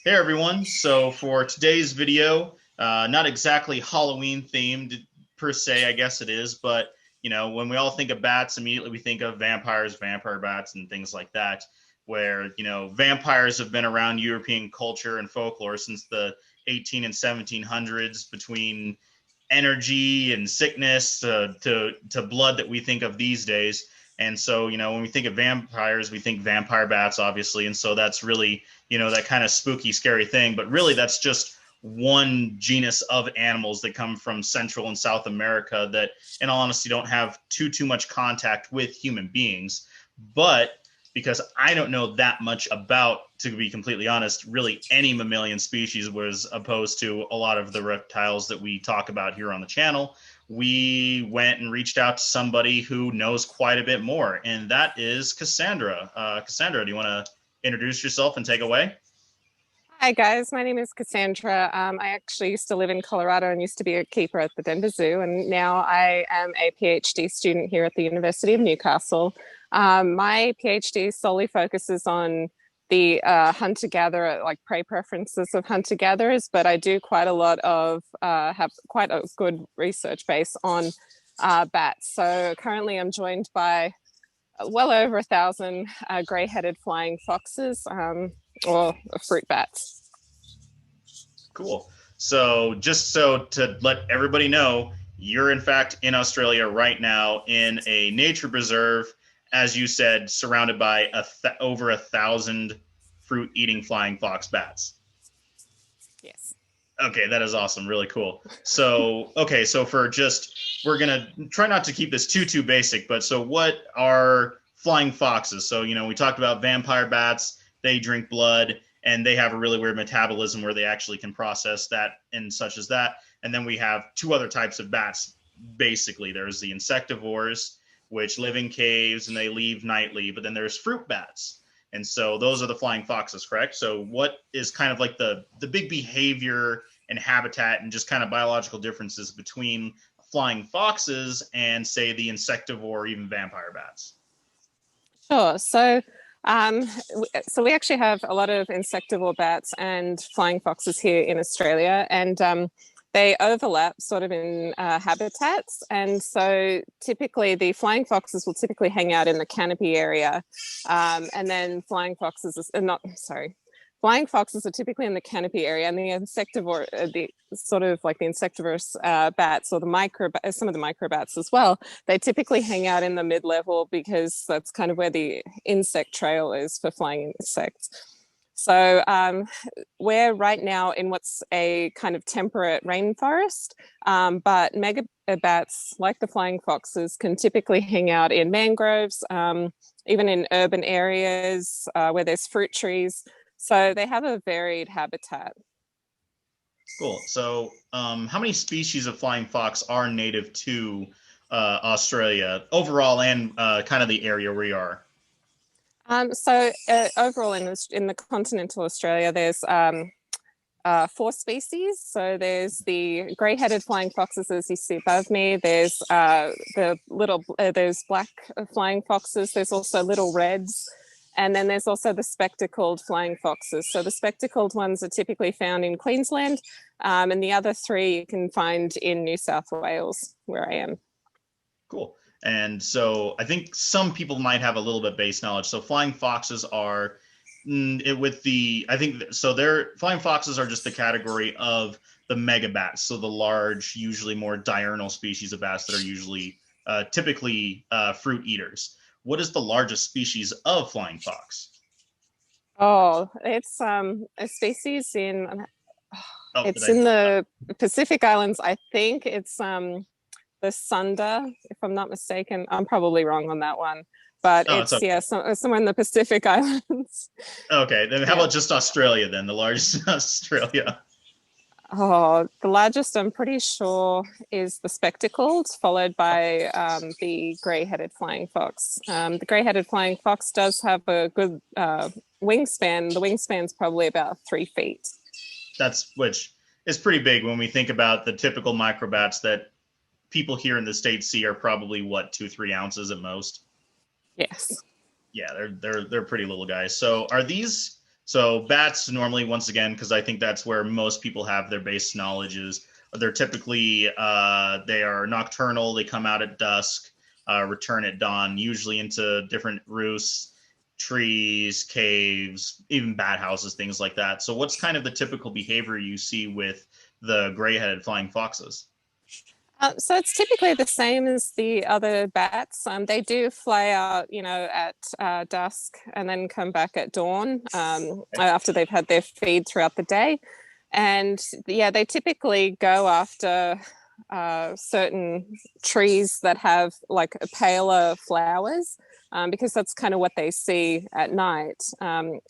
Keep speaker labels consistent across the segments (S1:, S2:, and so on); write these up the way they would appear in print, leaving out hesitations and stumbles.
S1: Hey everyone, so for today's video, not exactly Halloween themed per se, I guess it is, but when we all think of bats, immediately we think of vampires, vampire bats, and things like that, where, vampires have been around European culture and folklore since the 18 and 1700s, between energy and sickness to blood that we think of these days. And so, when we think of vampires, we think vampire bats, obviously. And so that's really, that kind of spooky, scary thing. But really, that's just one genus of animals that come from Central and South America that, in all honesty, don't have too much contact with human beings. But because I don't know that much about, to be completely honest, really any mammalian species, was opposed to a lot of the reptiles that we talk about here on the channel. We went and reached out to somebody who knows quite a bit more, and that is Cassandra. Cassandra, do you want to introduce yourself and take away?
S2: Hi guys, my name is Cassandra. I actually used to live in Colorado and used to be a keeper at the Denver Zoo, and now I am a PhD student here at the University of Newcastle. My PhD solely focuses on the hunter-gatherer, like prey preferences of hunter-gatherers, but I do quite a lot of have quite a good research base on bats. So currently, I'm joined by well over 1,000 grey-headed flying foxes, or fruit bats.
S1: Cool. So, just so to let everybody know, you're in fact in Australia right now in a nature preserve, as you said, surrounded by over 1,000 fruit-eating flying fox bats.
S2: Yes.
S1: Okay, that is awesome. Really cool. So, okay, so we're gonna try not to keep this too basic, but so what are flying foxes? So, we talked about vampire bats. They drink blood and they have a really weird metabolism where they actually can process that and such as that. And then we have two other types of bats. Basically, there's the insectivores, which live in caves and they leave nightly, but then there's fruit bats. And so those are the flying foxes, correct? So what is kind of like the big behavior and habitat and just kind of biological differences between flying foxes and, say, the insectivore or even vampire bats?
S2: Sure. Um, so we actually have a lot of insectivore bats and flying foxes here in Australia, and they overlap sort of in habitats. And so typically the flying foxes will typically hang out in the canopy area, and then flying foxes are typically in the canopy area, and the insectivore, the sort of like the insectivorous bats or some of the microbats as well, they typically hang out in the mid-level because that's kind of where the insect trail is for flying insects. So we're right now in what's a kind of temperate rainforest, but megabats, like the flying foxes, can typically hang out in mangroves, even in urban areas where there's fruit trees. So they have a varied habitat.
S1: Cool. So, how many species of flying fox are native to Australia overall, and kind of the area where you are?
S2: Overall in the continental Australia, there's four species. So there's the grey-headed flying foxes, as you see above me. There's there's black flying foxes. There's also little reds. And then there's also the spectacled flying foxes. So the spectacled ones are typically found in Queensland, and the other three you can find in New South Wales, where I am.
S1: Cool. And so I think some people might have a little bit base knowledge. So flying foxes are I think so they're flying foxes are just the category of the megabats. So the large, usually more diurnal species of bats that are usually typically fruit eaters. What is the largest species of flying fox?
S2: Oh, it's a species in
S1: Oh, did
S2: it's
S1: I?
S2: in the Pacific Islands. I think it's the Sunda, if I'm not mistaken. I'm probably wrong on that one, but
S1: Oh, it's
S2: it's
S1: okay.
S2: somewhere in the Pacific Islands.
S1: Okay, then how
S2: Yeah.
S1: about just Australia then, the largest Australia?
S2: Oh, the largest I'm pretty sure is the spectacled, followed by the grey-headed flying fox. The grey-headed flying fox does have a good wingspan. The wingspan's probably about 3 feet.
S1: That's which is pretty big when we think about the typical microbats that people here in the States see are probably what, 2-3 ounces at most.
S2: Yes.
S1: Yeah, they're pretty little guys. So are these So bats normally, once again, because I think that's where most people have their base knowledge is, they're typically they are nocturnal. They come out at dusk, return at dawn, usually into different roosts, trees, caves, even bat houses, things like that. So what's kind of the typical behavior you see with the gray-headed flying foxes?
S2: So it's typically the same as the other bats. They do fly out, at dusk and then come back at dawn after they've had their feed throughout the day. And yeah, they typically go after certain trees that have like paler flowers because that's kind of what they see at night.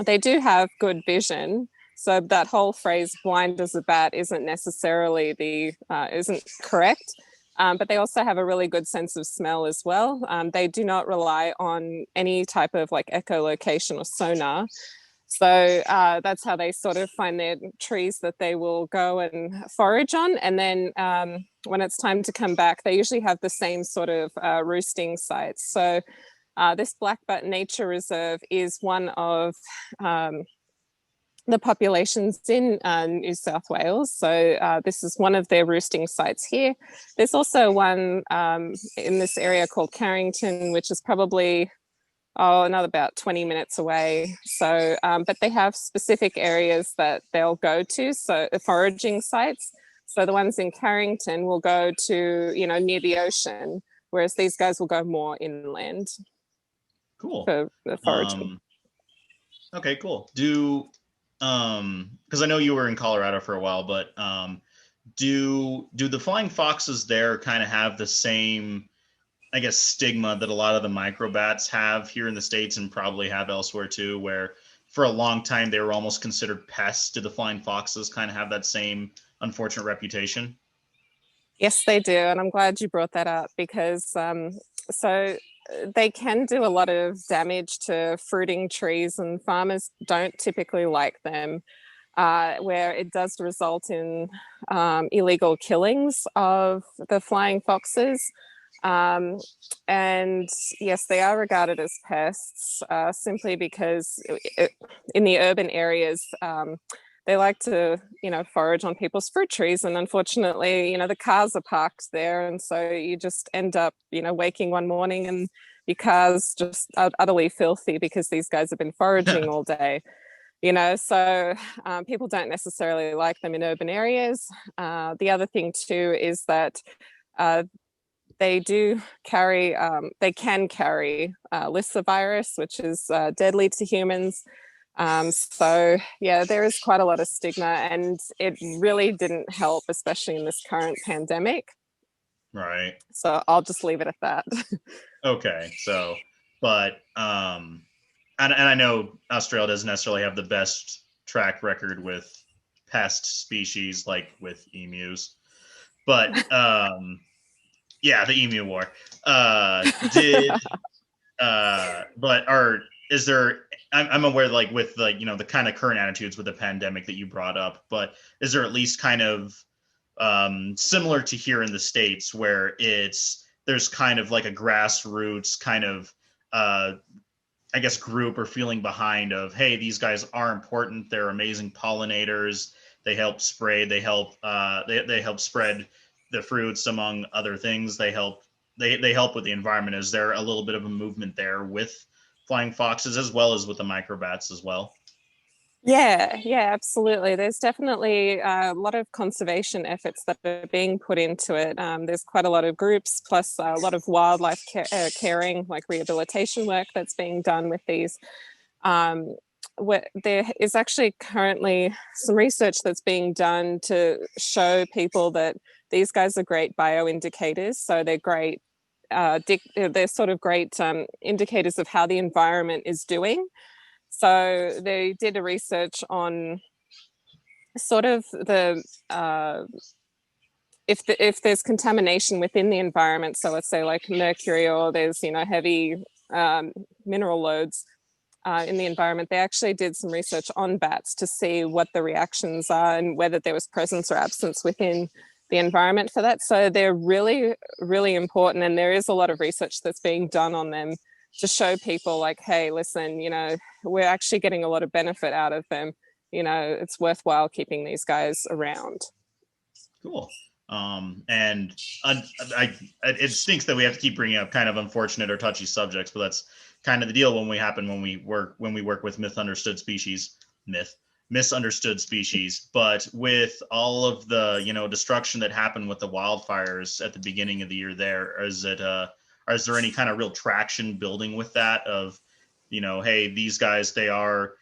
S2: They do have good vision. So that whole phrase "blind as a bat" isn't necessarily isn't correct, but they also have a really good sense of smell as well. They do not rely on any type of like echolocation or sonar. So that's how they sort of find their trees that they will go and forage on. And then when it's time to come back, they usually have the same sort of roosting sites. So this Blackbutt Nature Reserve is one of the populations in New South Wales. So this is one of their roosting sites here. There's also one in this area called Carrington, which is probably another about 20 minutes away. So, but they have specific areas that they'll go to, so foraging sites. So the ones in Carrington will go to, near the ocean, whereas these guys will go more inland.
S1: Cool.
S2: For foraging.
S1: Okay, cool. Because I know you were in Colorado for a while, but do the flying foxes there kind of have the same, I guess, stigma that a lot of the microbats have here in the States and probably have elsewhere too, where for a long time they were almost considered pests? Do the flying foxes kind of have that same unfortunate reputation?
S2: Yes, they do. And I'm glad you brought that up because they can do a lot of damage to fruiting trees, and farmers don't typically like them, where it does result in illegal killings of the flying foxes. And yes, they are regarded as pests simply because in the urban areas, they like to, forage on people's fruit trees. And unfortunately, the cars are parked there. And so you just end up, waking one morning and your car's just utterly filthy because these guys have been foraging all day. So people don't necessarily like them in urban areas. The other thing too is that they do carry, they can carry Lissa virus, which is deadly to humans. So yeah, there is quite a lot of stigma, and it really didn't help, especially in this current pandemic.
S1: Right.
S2: So I'll just leave it at that.
S1: Okay. So, but and I know Australia doesn't necessarily have the best track record with pest species like with emus, but yeah, the emu war. Did but is there? I'm aware, like with the kind of current attitudes with the pandemic that you brought up, but is there at least kind of similar to here in the States where there's kind of like a grassroots kind of I guess group or feeling behind of, hey, these guys are important. They're amazing pollinators. They help spray. They help they help spread the fruits, among other things. They help with the environment. Is there a little bit of a movement there with flying foxes as well as with the microbats as well?
S2: Yeah, absolutely. There's definitely a lot of conservation efforts that are being put into it. There's quite a lot of groups, plus a lot of wildlife caring, like rehabilitation work that's being done with these. There is actually currently some research that's being done to show people that these guys are great bioindicators. So they're great, they're sort of great indicators of how the environment is doing. So they did a research on sort of if there's contamination within the environment. So let's say like mercury, or there's heavy mineral loads in the environment. They actually did some research on bats to see what the reactions are and whether there was presence or absence within the environment for that. So they're really, really important, and there is a lot of research that's being done on them to show people like, hey, listen, we're actually getting a lot of benefit out of them. It's worthwhile keeping these guys around.
S1: Cool. And it stinks that we have to keep bringing up kind of unfortunate or touchy subjects, but that's kind of the deal when we work with misunderstood species. But with all of the destruction that happened with the wildfires at the beginning of the year, is there any kind of real traction building with that of, hey, these guys, they are,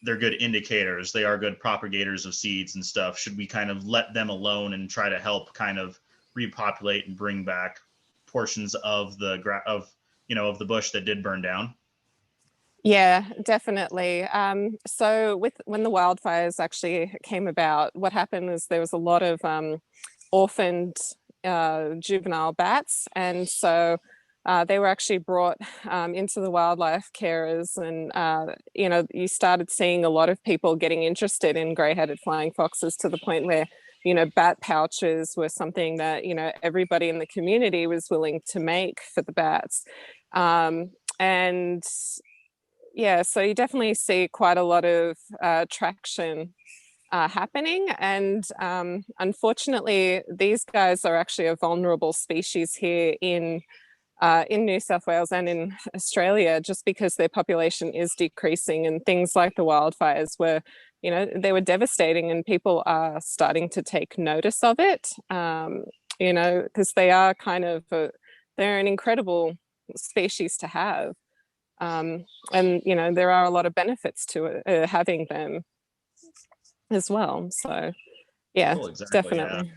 S1: they're good indicators, they are good propagators of seeds and stuff. Should we kind of let them alone and try to help kind of repopulate and bring back portions of the bush that did burn down?
S2: Yeah, definitely. So when the wildfires actually came about, what happened is there was a lot of orphaned juvenile bats, and so they were actually brought into the wildlife carers, and you started seeing a lot of people getting interested in grey-headed flying foxes, to the point where bat pouches were something that everybody in the community was willing to make for the bats. And yeah, so you definitely see quite a lot of traction happening, and unfortunately these guys are actually a vulnerable species here in New South Wales and in Australia, just because their population is decreasing, and things like the wildfires were, they were devastating, and people are starting to take notice of it, because they are they're an incredible species to have. And there are a lot of benefits to having them as well. So yeah, cool, exactly, definitely.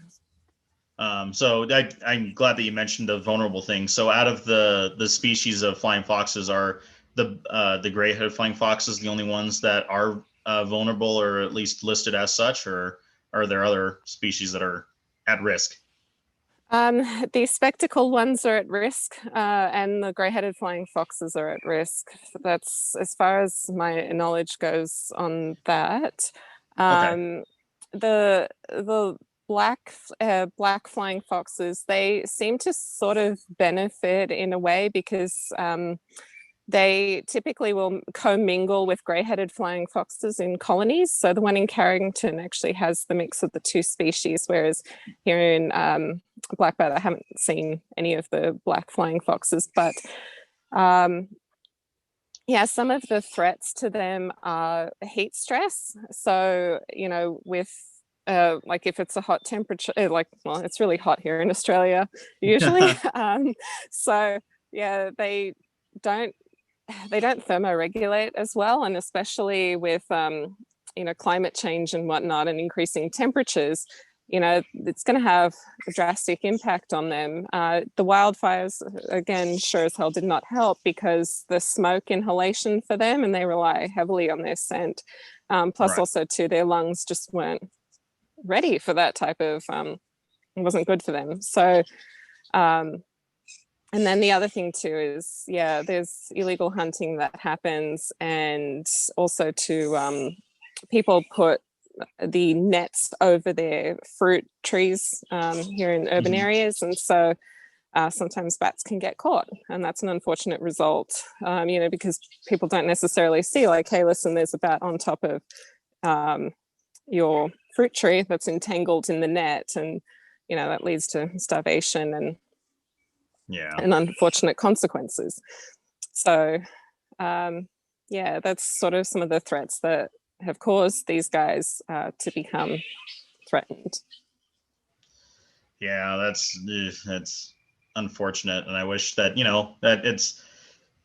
S1: Yeah. So I'm glad that you mentioned the vulnerable thing. So out of the species of flying foxes, are the gray-headed flying foxes the only ones that are vulnerable, or at least listed as such, or are there other species that are at risk?
S2: The spectacled ones are at risk, and the grey-headed flying foxes are at risk. That's as far as my knowledge goes on that. Okay. The black flying foxes, they seem to sort of benefit in a way, because they typically will commingle with grey-headed flying foxes in colonies. So the one in Carrington actually has the mix of the two species, whereas here in Blackbat, I haven't seen any of the black flying foxes. But yeah, some of the threats to them are heat stress. So, with like if it's a hot temperature, it's really hot here in Australia usually. So yeah, they don't thermoregulate as well, and especially with climate change and whatnot and increasing temperatures, it's going to have a drastic impact on them. The wildfires, again, sure as hell did not help, because the smoke inhalation for them, and they rely heavily on their scent. Plus, right. Also too, their lungs just weren't ready for that type of. It wasn't good for them. So. And then the other thing too is, yeah, there's illegal hunting that happens, and also people put the nets over their fruit trees here in urban areas, and so sometimes bats can get caught, and that's an unfortunate result, because people don't necessarily see, like, hey, listen, there's a bat on top of your fruit tree that's entangled in the net, and that leads to starvation and unfortunate consequences. So yeah, that's sort of some of the threats that have caused these guys to become threatened.
S1: Yeah, that's unfortunate, and I wish that that it's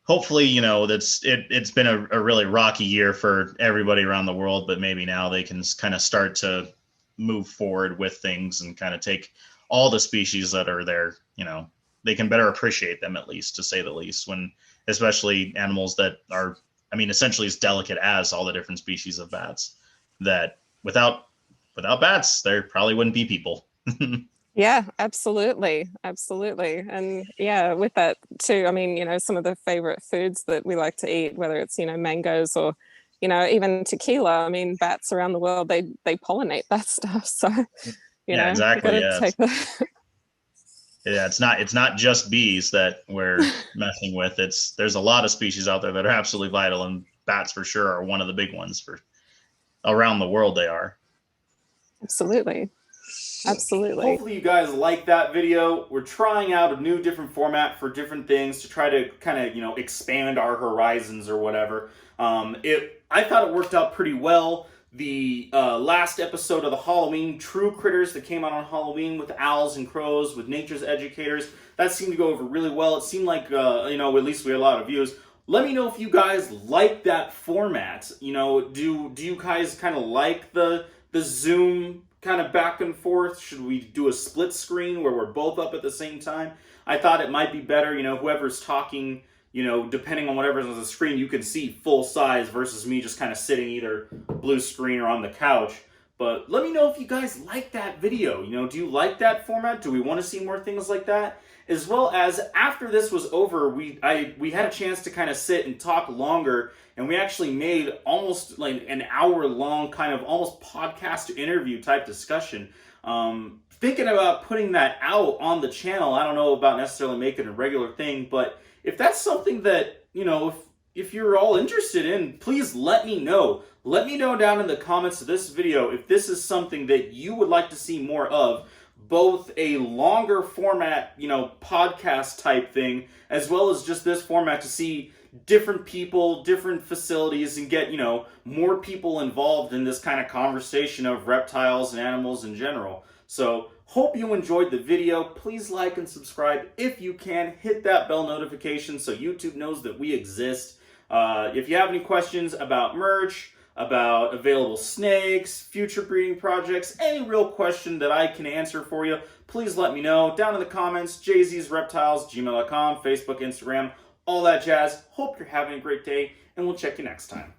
S1: hopefully it's been a really rocky year for everybody around the world, but maybe now they can kind of start to move forward with things and kind of take all the species that are there, they can better appreciate them, at least, to say the least, when especially animals that are, essentially as delicate as all the different species of bats, that without bats, there probably wouldn't be people.
S2: Yeah, absolutely. And yeah, with that too, some of the favorite foods that we like to eat, whether it's, mangoes or, even tequila, bats around the world, they pollinate that stuff. So,
S1: yeah, exactly. Yeah.
S2: Take that.
S1: Yeah, it's not just bees that we're messing with. There's a lot of species out there that are absolutely vital, and bats for sure are one of the big ones for around the world. They are.
S2: Absolutely. Absolutely.
S3: Hopefully you guys like that video. We're trying out a new different format for different things to try to kind of, you know, expand our horizons or whatever. I thought it worked out pretty well. The last episode of the Halloween True Critters that came out on Halloween with owls and crows, with nature's educators, that seemed to go over really well. It seemed like, you know, at least we had a lot of views. Let me know if you guys like that format. You know, do you guys kind of like the Zoom kind of back and forth? Should we do a split screen where we're both up at the same time? I thought it might be better, you know, whoever's talking, you know, depending on whatever's on the screen, you can see full size versus me just kind of sitting either blue screen or on the couch. But let me know if you guys like that video. You know, do you like that format? Do we want to see more things like that? As well as after this was over, we had a chance to kind of sit and talk longer, and we actually made almost like an hour-long kind of almost podcast interview type discussion. Thinking about putting that out on the channel. I don't know about necessarily making it a regular thing, but if that's something that, you know, if you're all interested in, please let me know. Let me know down in the comments of this video if this is something that you would like to see more of. Both a longer format, you know, podcast type thing, as well as just this format to see different people, different facilities, and get, you know, more people involved in this kind of conversation of reptiles and animals in general. So, hope you enjoyed the video. Please like and subscribe if you can. Hit that bell notification so YouTube knows that we exist. If you have any questions about merch, about available snakes, future breeding projects, any real question that I can answer for you, please let me know down in the comments. jzsreptiles@gmail.com, Facebook, Instagram, all that jazz. Hope you're having a great day, and we'll check you next time.